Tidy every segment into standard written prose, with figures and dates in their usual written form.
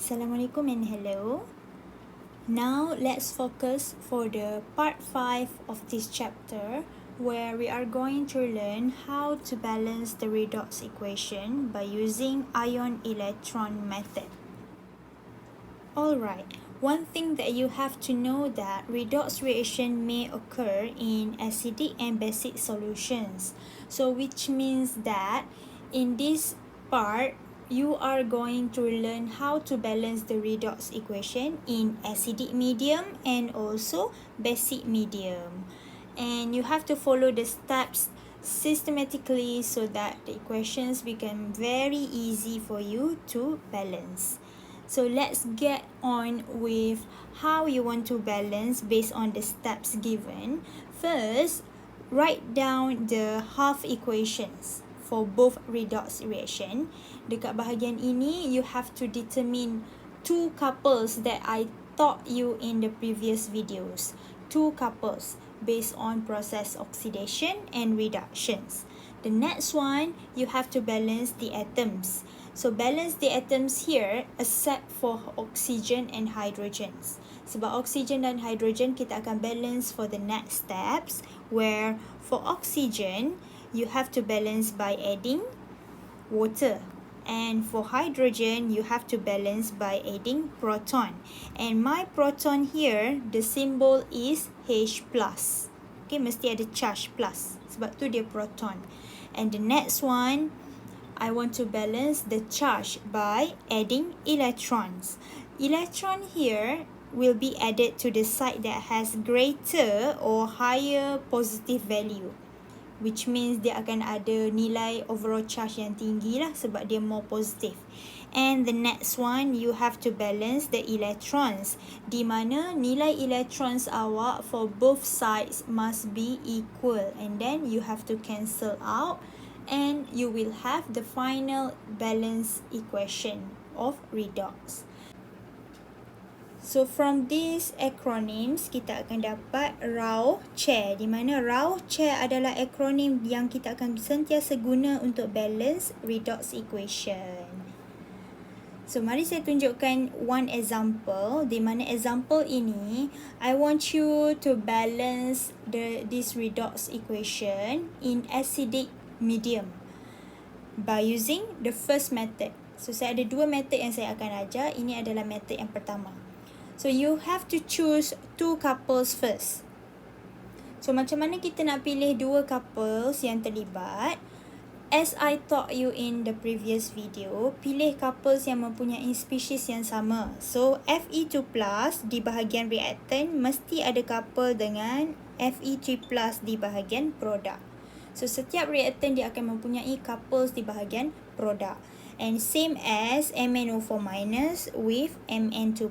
Assalamualaikum and hello. Now let's focus for the part 5 of this chapter where we are going to learn how to balance the redox equation by using ion-electron method. Alright, one thing that you have to know that redox reaction may occur in acidic and basic solutions. So which means that in this part, you are going to learn how to balance the redox equation in acidic medium and also basic medium. And you have to follow the steps systematically so that the equations become very easy for you to balance. So let's get on with how you want to balance based on the steps given. First, write down the half equations for both redox reaction. Dekat bahagian ini, you have to determine two couples that I taught you in the previous videos. Two couples based on process oxidation and reductions. The next one, you have to balance the atoms. So balance the atoms here except for oxygen and hydrogens. Sebab oxygen dan hydrogen kita akan balance for the next steps, where for oxygen you have to balance by adding water, and for hydrogen you have to balance by adding proton. And my proton here, the symbol is H+. Okay, mesti ada charge plus sebab tu dia proton. And the next one, I want to balance the charge by adding electrons. Electron here will be added to the side that has greater or higher positive value, which means dia akan ada nilai overall charge yang tinggi lah sebab dia more positive. And the next one, you have to balance the electrons, di mana nilai electrons awak for both sides must be equal, and then you have to cancel out and you will have the final balance equation of redox. So from these acronyms, kita akan dapat Rao-Che, di mana Rao-Che adalah akronim yang kita akan sentiasa guna untuk balance redox equation. So mari saya tunjukkan one example, di mana example ini, I want you to balance this redox equation in acidic medium by using the first method. So saya ada dua method yang saya akan ajar, ini adalah method yang pertama. So you have to choose two couples first. So macam mana kita nak pilih dua couples yang terlibat? As I taught you in the previous video, pilih couples yang mempunyai spesies yang sama. So Fe2+ di bahagian reactant mesti ada couple dengan Fe3+ di bahagian produk. So setiap reactant dia akan mempunyai couples di bahagian produk. And same as MnO4- with Mn2+.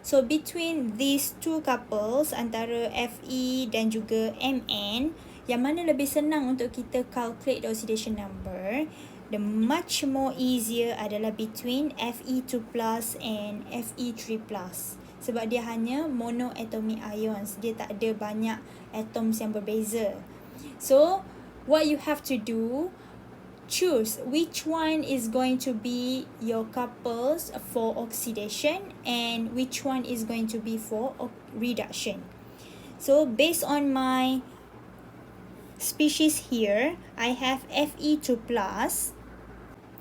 So between these two couples, antara Fe dan juga Mn, yang mana lebih senang untuk kita calculate the oxidation number, the much more easier adalah between Fe2+ and Fe3+. Sebab dia hanya monoatomic ions, dia tak ada banyak atoms yang berbeza. So what you have to do, choose which one is going to be your couples for oxidation and which one is going to be for reduction. So based on my species here, I have Fe2+,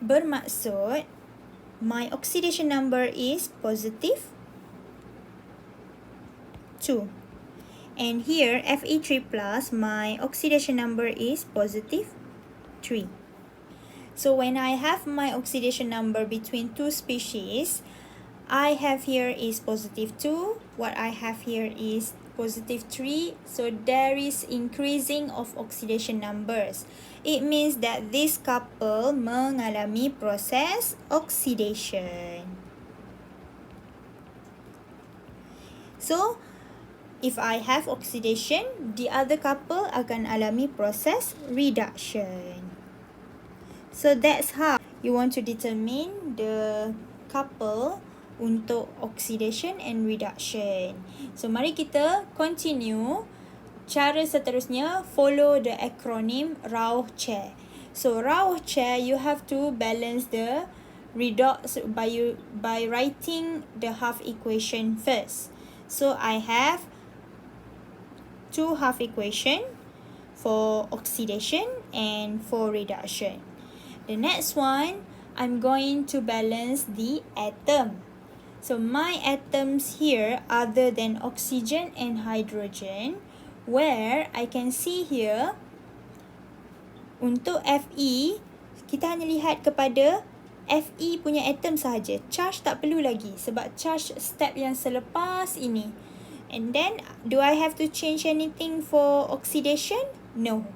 bermaksud my oxidation number is positive 2. And here Fe3+, my oxidation number is positive 3. So when I have my oxidation number between two species, I have here is positive 2, what I have here is positive 3, so there is increasing of oxidation numbers. It means that this couple mengalami proses oxidation. So if I have oxidation, the other couple akan alami proses reduction. So that's how you want to determine the couple untuk oxidation and reduction. So mari kita continue. Cara seterusnya, follow the acronym Rao-Che. So Rao-Che, you have to balance the redox by writing the half equation first. So I have two half equation for oxidation and for reduction. The next one, I'm going to balance the atom. So my atoms here, other than oxygen and hydrogen, where I can see here, untuk Fe, kita hanya lihat kepada Fe punya atom sahaja. Charge tak perlu lagi sebab charge step yang selepas ini. And then, do I have to change anything for oxidation? No.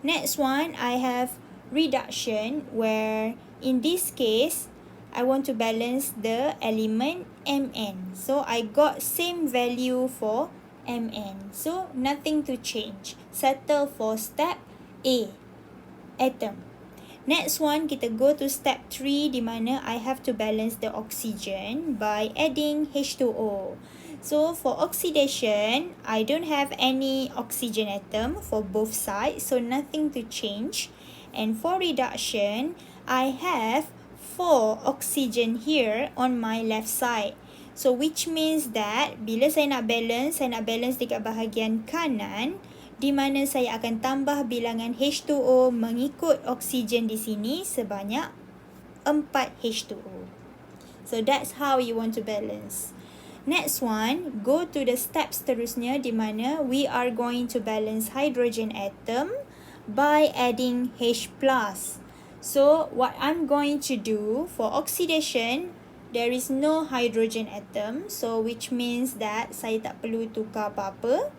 Next one, I have reduction, where in this case, I want to balance the element Mn. So I got same value for Mn. So nothing to change. Settle for step A, atom. Next one, kita go to step 3 di mana I have to balance the oxygen by adding H2O. So for oxidation, I don't have any oxygen atom for both sides, so nothing to change. And for reduction, I have 4 oxygen here on my left side. So which means that bila saya nak balance dekat bahagian kanan, di mana saya akan tambah bilangan H2O mengikut oksigen di sini sebanyak 4 H2O. So that's how you want to balance. Next one, go to the steps seterusnya di mana we are going to balance hydrogen atom by adding H+. So what I'm going to do for oxidation, there is no hydrogen atom, so which means that saya tak perlu tukar apa-apa.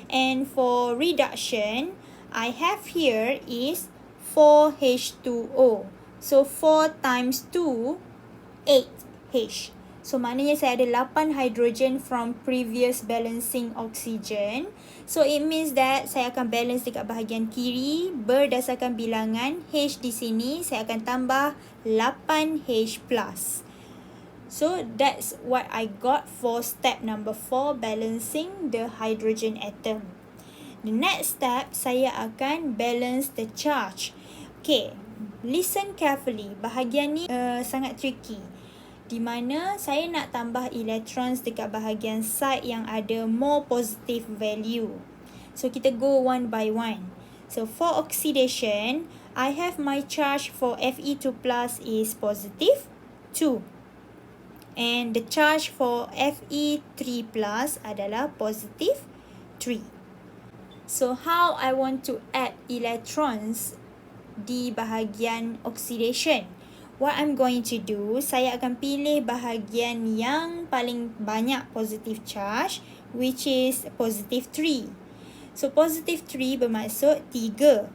And for reduction, I have here is 4H2O. So 4 times 2, 8H. So maknanya saya ada 8 hydrogen from previous balancing oxygen. So it means that saya akan balance dekat bahagian kiri berdasarkan bilangan H di sini. Saya akan tambah 8H+. So that's what I got for step number 4, balancing the hydrogen atom. The next step, saya akan balance the charge. Okay, listen carefully. Bahagian ni sangat tricky. Di mana saya nak tambah electrons dekat bahagian side yang ada more positive value. So kita go one by one. So for oxidation, I have my charge for Fe2+ is positive 2. And the charge for Fe3+ adalah positive 3. So how I want to add electrons di bahagian oxidation? What I'm going to do, saya akan pilih bahagian yang paling banyak positive charge, which is positive 3. So positive 3 bermaksud 3.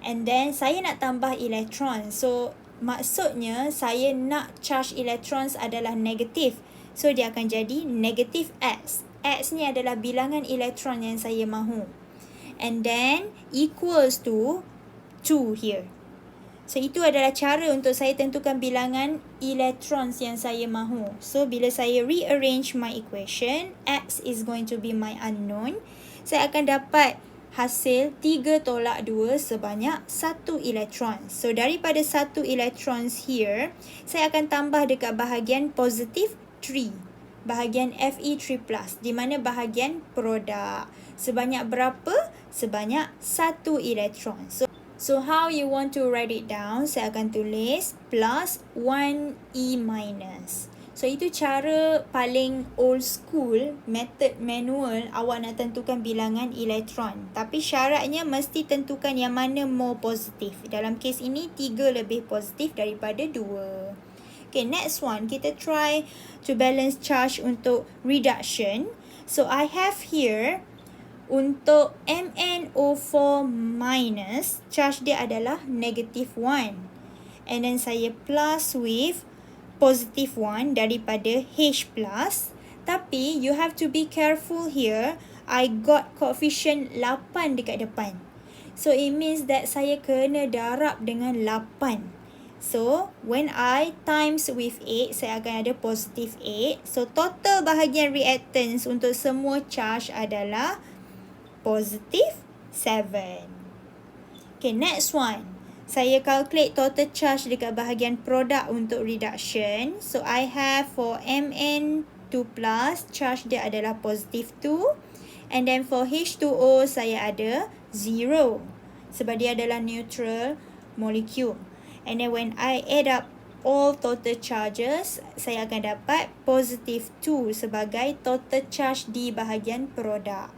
And then saya nak tambah elektron. So maksudnya saya nak charge electrons adalah negatif. So dia akan jadi negative X. X ni adalah bilangan elektron yang saya mahu. And then equals to 2 here. So itu adalah cara untuk saya tentukan bilangan electrons yang saya mahu. So bila saya rearrange my equation, X is going to be my unknown. Saya akan dapat hasil 3 tolak 2 sebanyak 1 elektron. So daripada 1 electrons here, saya akan tambah dekat bahagian positive 3. Bahagian Fe3+, di mana bahagian produk. Sebanyak berapa? Sebanyak 1 elektron. So how you want to write it down? Saya akan tulis plus 1E minus. So itu cara paling old school, method manual awak nak tentukan bilangan elektron. Tapi syaratnya mesti tentukan yang mana more positif. Dalam kes ini 3 lebih positif daripada 2. Okay, next one kita try to balance charge untuk reduction. So I have here untuk MnO4 minus, charge dia adalah negative 1. And then saya plus with positive 1 daripada H+. Tapi you have to be careful here. I got coefficient 8 dekat depan. So it means that saya kena darab dengan 8. So when I times with 8, saya akan ada positive 8. So total bahagian reactance untuk semua charge adalah positive 7. Okay, next one. saya calculate total charge dekat bahagian produk untuk reduction. So I have for Mn2+, charge dia adalah positive 2. And then for H2O, saya ada 0. Sebab dia adalah neutral molecule. And then when I add up all total charges, saya akan dapat positive 2 sebagai total charge di bahagian produk.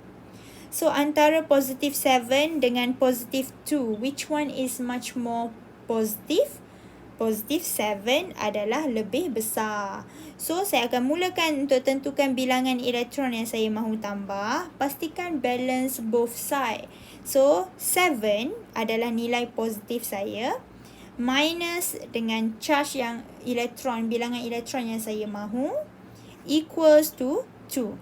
So antara positive 7 dengan positive 2, which one is much more positive? Positive 7 adalah lebih besar. So saya akan mulakan untuk tentukan bilangan elektron yang saya mahu tambah. Pastikan balance both side. So 7 adalah nilai positif saya, minus dengan charge yang elektron, bilangan elektron yang saya mahu, equals to 2.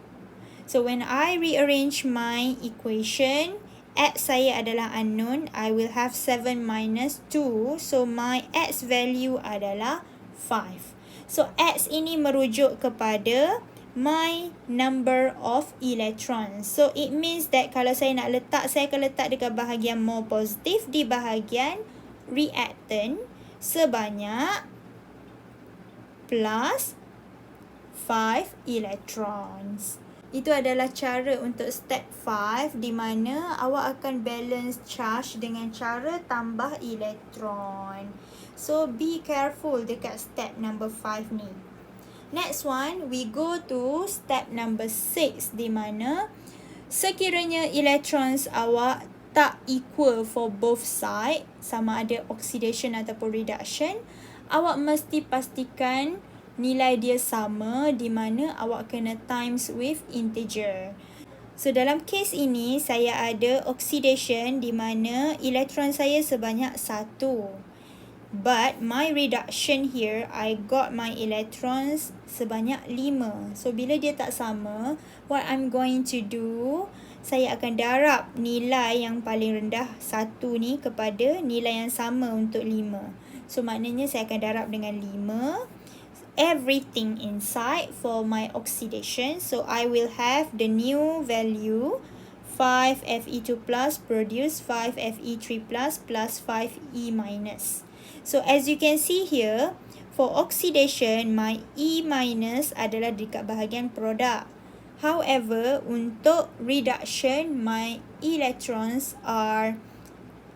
So when I rearrange my equation, x saya adalah unknown, I will have 7 minus 2. So my x value adalah 5. So x ini merujuk kepada my number of electrons. So it means that kalau saya nak letak, saya akan letak dekat bahagian more positif di bahagian reactant sebanyak plus 5 electrons. Itu adalah cara untuk step 5 di mana awak akan balance charge dengan cara tambah elektron. So be careful dekat step number 5 ni. Next one, we go to step number 6 di mana sekiranya electrons awak tak equal for both side, sama ada oxidation ataupun reduction, awak mesti pastikan nilai dia sama di mana awak kena times with integer. So dalam case ini saya ada oxidation di mana elektron saya sebanyak 1. But my reduction here, I got my electrons sebanyak 5. So bila dia tak sama, what I'm going to do, saya akan darab nilai yang paling rendah 1 ni kepada nilai yang sama untuk 5. So maknanya saya akan darab dengan 5. Everything inside for my oxidation. So I will have the new value 5Fe2 plus produce 5Fe3 plus 5E minus. So as you can see here, for oxidation, my E minus adalah dekat bahagian produk. However, untuk reduction, my electrons are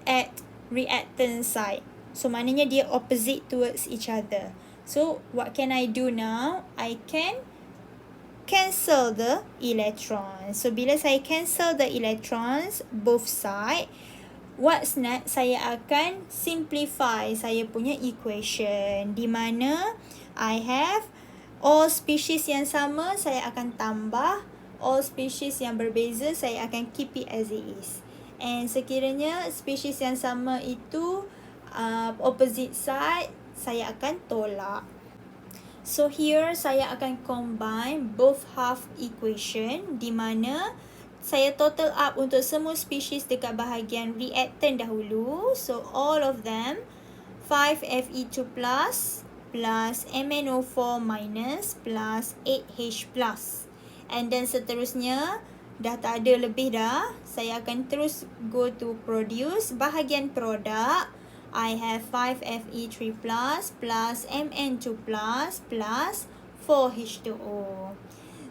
at reactant side. So maknanya dia opposite towards each other. So what can I do now? I can cancel the electrons. So bila saya cancel the electrons both side, what's next? Saya akan simplify saya punya equation di mana I have all species yang sama saya akan tambah, all species yang berbeza saya akan keep it as it is. And sekiranya species yang sama itu opposite side, saya akan tolak. So here saya akan combine both half equation di mana saya total up untuk semua species dekat bahagian reactant dahulu. So all of them 5Fe2 plus MnO4 minus plus 8H plus. And then seterusnya dah tak ada lebih dah. Saya akan terus go to produce bahagian produk. I have 5Fe3 plus Mn2 plus 4H2O.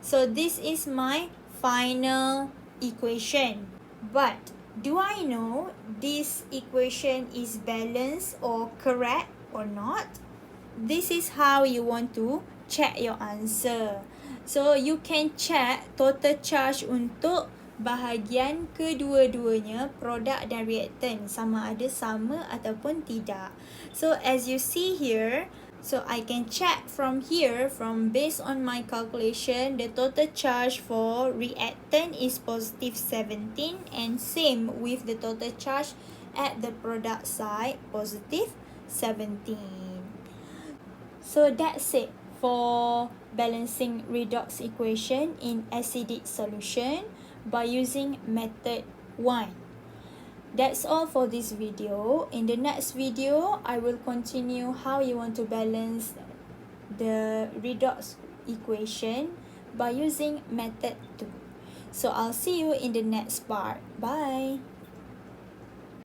So this is my final equation. But do I know this equation is balanced or correct or not? This is how you want to check your answer. So you can check total charge untuk bahagian kedua-duanya, produk dan reactant, sama ada sama ataupun tidak. So as you see here, so I can check from here, from based on my calculation, the total charge for reactant is positive 17 and same with the total charge at the product side, positive 17. So that's it for balancing redox equation in acidic solution by using method 1. That's all for this video. In the next video, I will continue how you want to balance the redox equation by using method 2. So I'll see you in the next part. Bye!